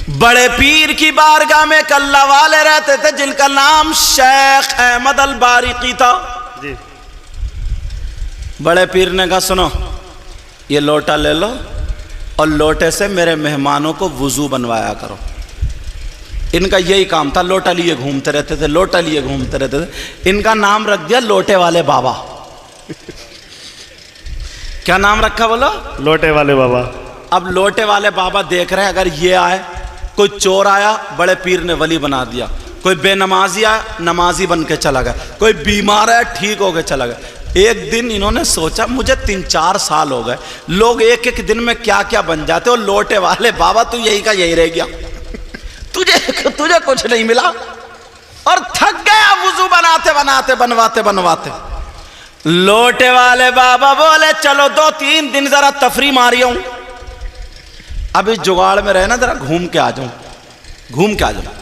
بڑے پیر کی بارگاہ میں ایک اللہ والے رہتے تھے جن کا نام شیخ احمد البارقی تھا جی. بڑے پیر نے کہا سنو یہ لوٹا لے لو اور لوٹے سے میرے مہمانوں کو وضو بنوایا کرو. ان کا یہی کام تھا, لوٹا لیے گھومتے رہتے تھے, لوٹا لیے گھومتے رہتے تھے. ان کا نام رکھ دیا لوٹے والے بابا. کیا نام رکھا بولو؟ لوٹے والے بابا. اب لوٹے والے بابا دیکھ رہے ہیں اگر یہ آئے, کوئی چور آیا بڑے پیر نے ولی بنا دیا, کوئی بے نمازی آیا نمازی بن کے چلا گیا, کوئی بیمار ہے ٹھیک ہو کے چلا گیا. ایک دن انہوں نے سوچا مجھے 3-4 سال ہو گئے, لوگ ایک ایک دن میں کیا کیا بن جاتے, اور لوٹے والے بابا تو یہی کا یہی رہ گیا, تجھے کچھ نہیں ملا اور تھک گیا وضو بناتے بناتے بنواتے بنواتے. لوٹے والے بابا بولے چلو 2-3 دن ذرا تفریح ماری ہوں, اب اس جگاڑ میں رہنا ذرا گھوم کے آ جاؤں, گھوم کے آ جاؤں.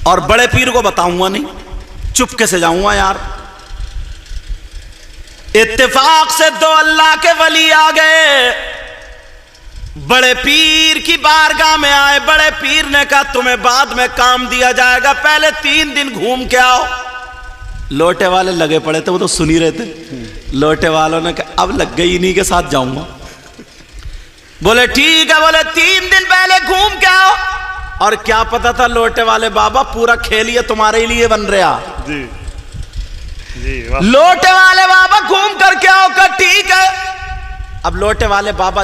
اور بڑے پیر کو بتاؤں گا نہیں, چپکے سے جاؤں گا یار. اتفاق سے 2 اللہ کے ولی آ گئے, بڑے پیر کی بارگاہ میں آئے. بڑے پیر نے کہا تمہیں بعد میں کام دیا جائے گا, پہلے 3 دن گھوم کے آؤ. لوٹے والے لگے پڑے تھے, وہ تو سن ہی رہے تھے. لوٹے والوں نے کہا اب لگ گئی انہی کے ساتھ جاؤں گا. بولے ٹھیک ہے, بولے 3 دن پہلے گھوم کے آؤ. اور کیا پتا تھا لوٹے والے بابا پورا کھیل یہ تمہارے لیے بن رہا. جی جی. لوٹے والے بابا گھوم کر کے آؤ, کہ ٹھیک ہے. اب لوٹے والے بابا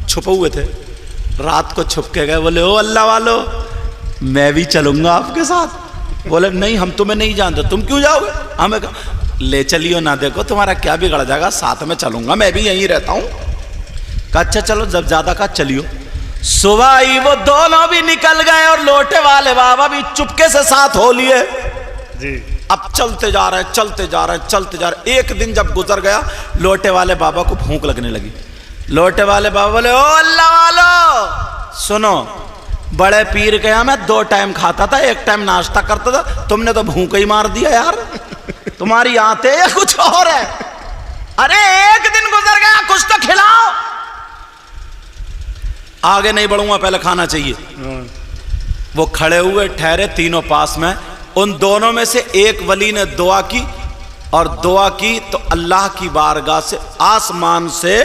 چھپے ہوئے تھے, رات کو چھپ کے گئے. بولے او اللہ والو میں بھی چلوں گا آپ کے ساتھ. بولے نہیں ہم تمہیں نہیں جانتے, تم کیوں جاؤ گے؟ ہمیں لے چلیو نہ, دیکھو تمہارا کیا بگڑ جائے گا, ساتھ میں چلوں گا, میں بھی یہیں رہتا ہوں. کہا اچھا چلو, جب زیادہ کہا چلیو. صبح ہی وہ دونوں بھی نکل گئے اور لوٹے والے بابا بھی چپکے سے ساتھ ہو لیے. جی. اب چلتے جا رہے ہیں چلتے جا رہے ہیں چلتے جا رہے ہیں. ایک دن جب گزر گیا لوٹے والے بابا کو بھوک لگنے لگی. لوٹے والے بابا بولے او اللہ والو سنو, بڑے پیر کے یہاں میں 2 ٹائم کھاتا تھا, 1 ٹائم ناشتہ کرتا تھا, تم نے تو بھوک ہی مار دیا یار. تمہاری آتے یا کچھ اور ہے؟ ارے ایک دن گزر گیا, کچھ تو کھلاؤ. آگے نہیں بڑھوں گا, پہلے کھانا چاہیے. وہ کھڑے ہوئے ٹھہرے, تینوں پاس میں. ان دونوں میں سے ایک ولی نے دعا کی, اور دعا کی تو اللہ کی بارگاہ سے آسمان سے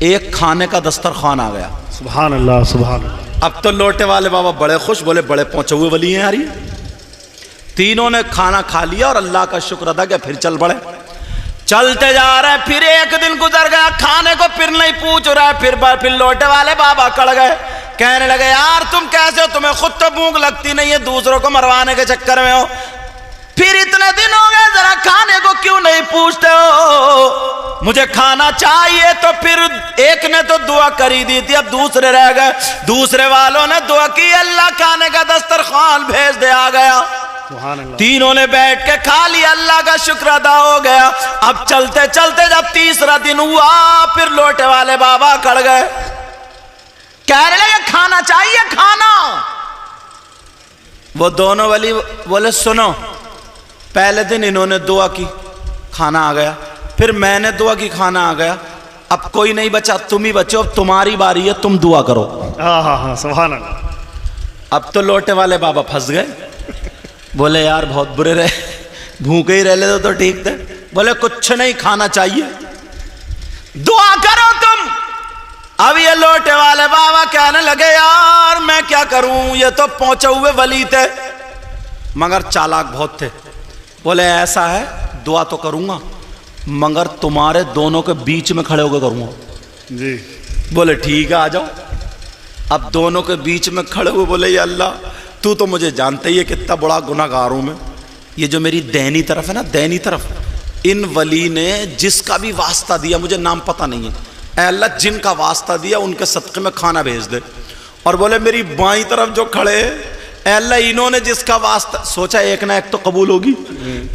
ایک کھانے کا دسترخوان آ گیا. سبحان اللہ سبحان اللہ. اب تو لوٹے والے بابا بڑے خوش, بولے بڑے پہنچے ہوئے ولی ہیں یار. تینوں نے کھانا کھا لیا اور اللہ کا شکر ادا کیا, پھر چل پڑے. چلتے جا رہے, پھر ایک دن گزر گیا, کھانے کو پھر نہیں پوچھ رہا. پھر لوٹے والے بابا کڑ گئے, کہنے لگے یار تم کیسے ہو, تمہیں خود تو بھوک لگتی نہیں ہے, دوسروں کو مروانے کے چکر میں ہو. پھر اتنے دن ہو گئے, ذرا کھانے کو کیوں نہیں پوچھتے ہو, مجھے کھانا چاہیے. تو پھر ایک نے تو دعا کری دی تھی, اب دوسرے رہ گئے. دوسرے والوں نے دعا کی, اللہ کھانے کا دسترخوان بھیج دے, آ گیا. تینوں نے بیٹھ کے کھا لیا, اللہ کا شکر ادا ہو گیا. اب چلتے چلتے جب تیسرا دن ہوا, پھر لوٹے والے بابا کڑ گئے, کہنے لگے کھانا چاہیے کھانا. وہ دونوں ولی بولے سنو, پہلے دن انہوں نے دعا کی, کھانا آ گیا. پھر میں نے دعا کی, کھانا آ گیا. اب کوئی نہیں بچا, تم ہی بچو, اب تمہاری باری ہے, تم دعا کرو. ہاں سبحان اللہ. اب تو لوٹے والے بابا پھنس گئے. بولے یار بہت برے رہے, بھوکے ہی رہ لے تو ٹھیک تھے. بولے کچھ نہیں, کھانا چاہیے, دعا کرو تم. اب یہ لوٹے والے بابا کہنے لگے یار میں کیا کروں, یہ تو پہنچے ہوئے ولی تھے مگر چالاک بہت تھے. بولے ایسا ہے, دعا تو کروں گا مگر تمہارے دونوں کے بیچ میں کھڑے ہو کے کروں گا. جی. بولے ٹھیک ہے آ جاؤ. اب دونوں کے بیچ میں کھڑے ہوئے بولے یا اللہ تو مجھے جانتے ہی ہے کتنا بڑا گناہ گار ہوں میں. یہ جو میری دہنی طرف ہے نا, دہنی طرف, ان ولی نے جس کا بھی واسطہ دیا, مجھے نام پتہ نہیں ہے, اے اللہ جن کا واسطہ دیا ان کے صدقے میں کھانا بھیج دے. اور بولے میری بائیں طرف جو کھڑے, اے اللہ انہوں نے جس کا واسطہ, سوچا ایک نہ ایک تو قبول ہوگی,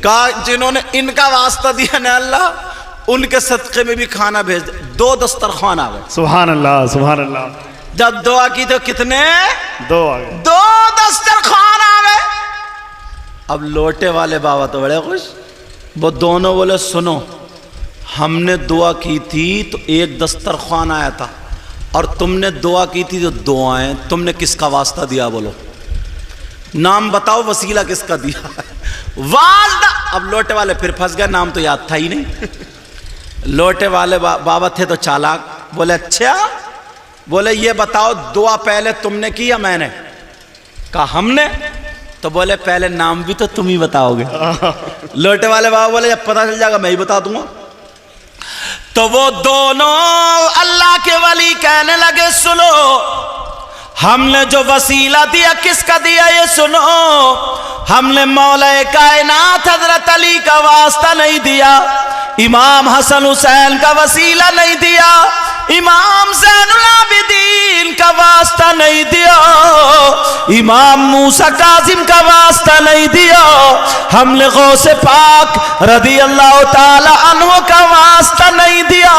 کہا جنہوں نے ان کا واسطہ دیا نا اللہ ان کے صدقے میں بھی کھانا بھیج دے. 2 دسترخوان آ گئے. سبحان اللہ سبحان اللہ. جب دعا کی تو کتنے, 2 آ گئے. 2 دسترخوان آ گئے. اب لوٹے والے بابا تو بڑے خوش. وہ دونوں بولے سنو, ہم نے دعا کی تھی تو ایک دسترخوان آیا تھا, اور تم نے دعا کی تھی جو دعائیں تم نے کس کا واسطہ دیا بولو؟ نام بتاؤ وسیلہ کس کا دیا؟ والدہ۔ اب لوٹے والے پھر پھنس گئے، نام تو یاد تھا ہی نہیں۔ لوٹے والے بابا تھے تو چالاک، بولے اچھا، بولے یہ بتاؤ دعا پہلے تم نے کی یا میں نے؟ کہا ہم نے۔ تو بولے پہلے نام بھی تو تم ہی بتاؤ گے۔ لوٹے والے بابا بولے جب پتہ چل جائے گا میں ہی بتا دوں گا۔ تو وہ دونوں اللہ کے ولی کہنے لگے سنو، ہم نے جو وسیلہ دیا کس کا دیا یہ سنو، ہم نے مولا کائنات حضرت علی کا واسطہ نہیں دیا، امام حسن حسین کا وسیلہ نہیں دیا، امام زین العابدین کا واسطہ نہیں دیا، امام موسیٰ کاظم کا واسطہ نہیں دیا، ہم نے غوث پاک رضی اللہ تعالی عنہ کا واسطہ نہیں دیا،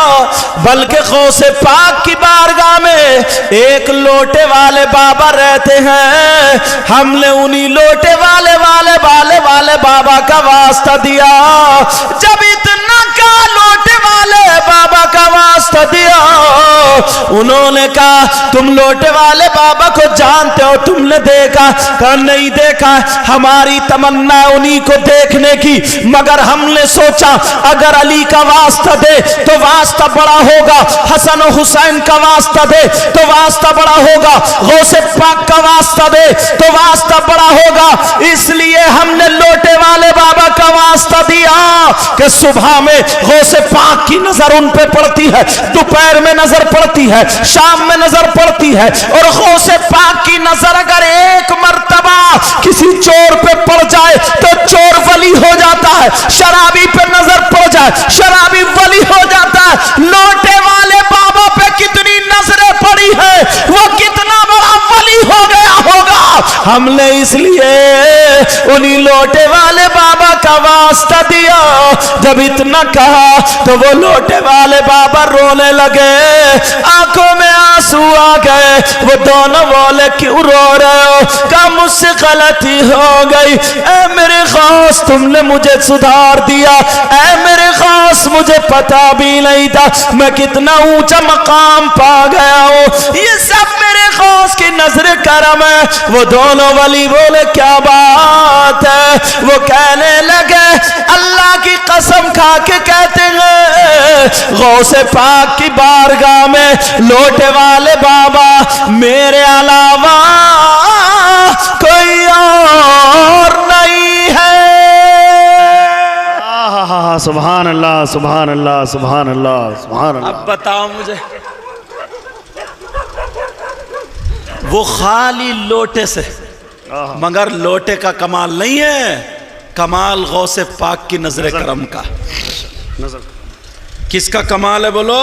بلکہ غوث پاک کی بارگاہ میں ایک لوٹے والے بابا رہتے ہیں، ہم نے انہی لوٹے والے بابا کا واسطہ دیا۔ جب اتنا کا لوٹے والے بابا کا واسطہ دیا، انہوں نے کہا تم لوٹے والے بابا کو جانتے ہو؟ تم نے دیکھا؟ کہا نہیں دیکھا، ہماری تمنا انہی کو دیکھنے کی، مگر ہم نے سوچا اگر علی کا واسطہ دے تو واسطہ بڑا ہوگا، حسن و حسین کا واسطہ دے تو واسطہ بڑا ہوگا، غوث پاک کا واسطہ دے تو واسطہ بڑا ہوگا، اس لیے ہم نے لوٹے والے بابا کا واسطہ دیا کہ صبح میں غوث پاک کی نظر ان پہ پڑتی ہے، دوپہر میں نظر پڑتی ہے، شام میں نظر پڑتی ہے، اور غوث پاک کی نظر اگر ایک مرتبہ کسی چور پہ پڑ جائے تو چور ولی ہو جاتا ہے، شرابی پہ نظر پڑ جائے شرابی ولی ہو جاتا ہے۔ لوٹے والے بابا پہ کتنی نظریں پڑی ہے، وہ کتنا بڑا ولی ہو گیا ہوگا۔ ہم نے اس لیے انہی لوٹے والے بابا کا واسطہ دیا۔ جب اتنا کہا تو وہ لوٹے والے بابا رونے لگے، آنکھوں میں آنسو آ گئے، وہ دونوں بولے کیوں رو رہے ہو؟ کہا مجھ سے غلطی ہو گئی، اے میرے غوث تم نے مجھے سدھار دیا، اے میرے غوث مجھے پتا بھی نہیں تھا میں کتنا اونچا مقام پا گیا ہوں، یہ سب میرے غوث کی نظر کرم ہے۔ وہ دونوں ولی بولے کیا بات ہے؟ وہ کہنے لگے اللہ کی قسم کھا کے کہتے ہیں غوث پاک کی بارگاہ میں لوٹے والے بابا میرے علاوہ کوئی اور نہیں ہے۔ سبحان اللہ سبحان اللہ سبحان اللہ سبحان اللہ۔ اب بتاؤ مجھے، وہ خالی لوٹے سے، مگر لوٹے کا کمال نہیں ہے، کمال غوث پاک کی نظر کرم کا۔ نظر کس کا کمال ہے بولو؟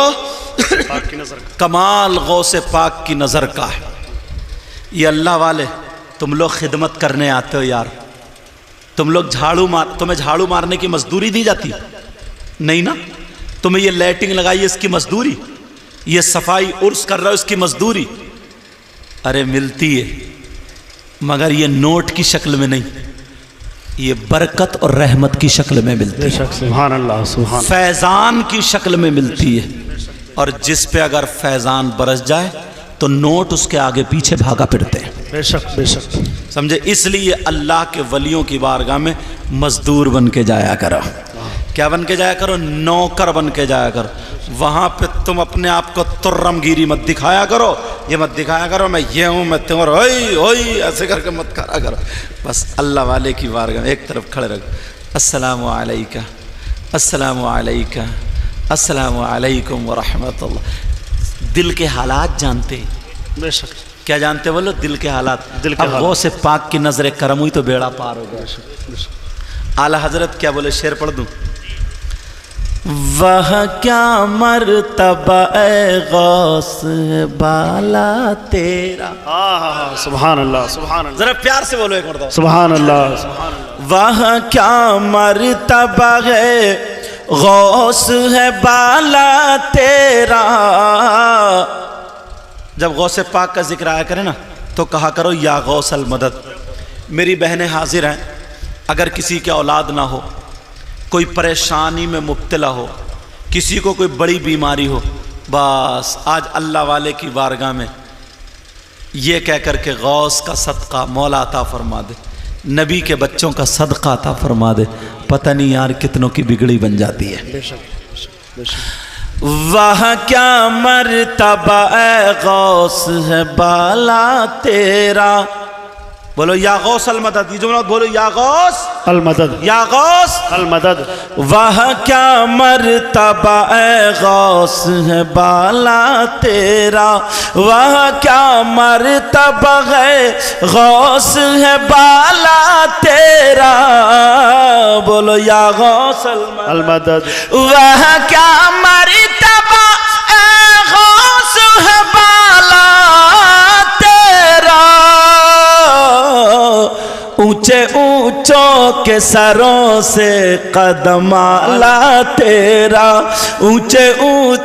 پاک کی نظر کا۔ کمال غوث پاک کی نظر کا ہے۔ یہ اللہ والے تم لوگ خدمت کرنے آتے ہو یار، تم لوگ تمہیں جھاڑو مارنے کی مزدوری دی جاتی نہیں نا؟ تمہیں یہ لیٹنگ لگائی اس کی مزدوری، یہ صفائی عرس کر رہے ہو اس کی مزدوری، ارے ملتی ہے، مگر یہ نوٹ کی شکل میں نہیں، یہ برکت اور رحمت کی شکل میں ملتی ہے، سبحان اللہ سبحان اللہ، فیضان کی شکل میں ملتی ہے۔ اور جس پہ اگر فیضان برس جائے تو نوٹ اس کے آگے پیچھے بھاگا پھرتے ہیں، بے شک بے شک۔ سمجھے؟ اس لیے اللہ کے ولیوں کی بارگاہ میں مزدور بن کے جایا کرو۔ کیا بن کے جایا کرو؟ نوکر بن کے جایا کرو۔ وہاں پہ تم اپنے آپ کو ترم گیری مت دکھایا کرو، یہ مت دکھایا کرو میں یہ ہوں میں تمہارا ہوئی ہوئی ایسے کر کے مت کرا کرو۔ بس اللہ والے کی بارگاہ میں ایک طرف کھڑے رکھو، السلام علیکم السلام علیکم السلام علیکم ورحمۃ اللہ۔ دل کے حالات جانتے، بے شک کیا جانتے بولو؟ دل کے حالات۔ دل کے اب حالات۔ غوث پاک کی نظر کرم ہوئی تو بیڑا پار ہو گیا۔ اعلیٰ حضرت کیا بولے؟ شعر پڑھ دوں؟ وہ کیا مرتبہ اے غوث بالا تیرا، سبحان اللہ سبحان اللہ، ذرا پیار سے بولو ایک مرتبہ، سبحان اللہ سبحان اللہ۔ وہ کیا مرتبہ ہے غوث ہے بالا تیرا۔ جب غوث پاک کا ذکر آیا کرے نا تو کہا کرو یا غوث المدد۔ میری بہنیں حاضر ہیں، اگر کسی کے اولاد نہ ہو، کوئی پریشانی میں مبتلا ہو، کسی کو کوئی بڑی بیماری ہو، بس آج اللہ والے کی بارگاہ میں یہ کہہ کر کے غوث کا صدقہ مولا عطا فرما دے، نبی کے بچوں کا صدقہ عطا فرما دے، پتہ نہیں یار کتنوں کی بگڑی بن جاتی ہے۔ بے شک بے شک۔ وہاں کیا مرتبہ اے غوث ہے بالا تیرا، بولو یا غوث المدد، یہ جملہ بولو یا غوث المدد یا غوث المدد۔ وہاں کیا مرتبہ اے غوث ہے بالا تیرا، وہاں کیا مرتبہ ہے غوث ہے بالا تیرا، بولو یا غوث المدد۔ وہاں کیا مرتبہ اے غوث ہے بالا تیرا، اونچے اونچوں کے سروں سے قدم اعلیٰ تیرا، اونچے اونچے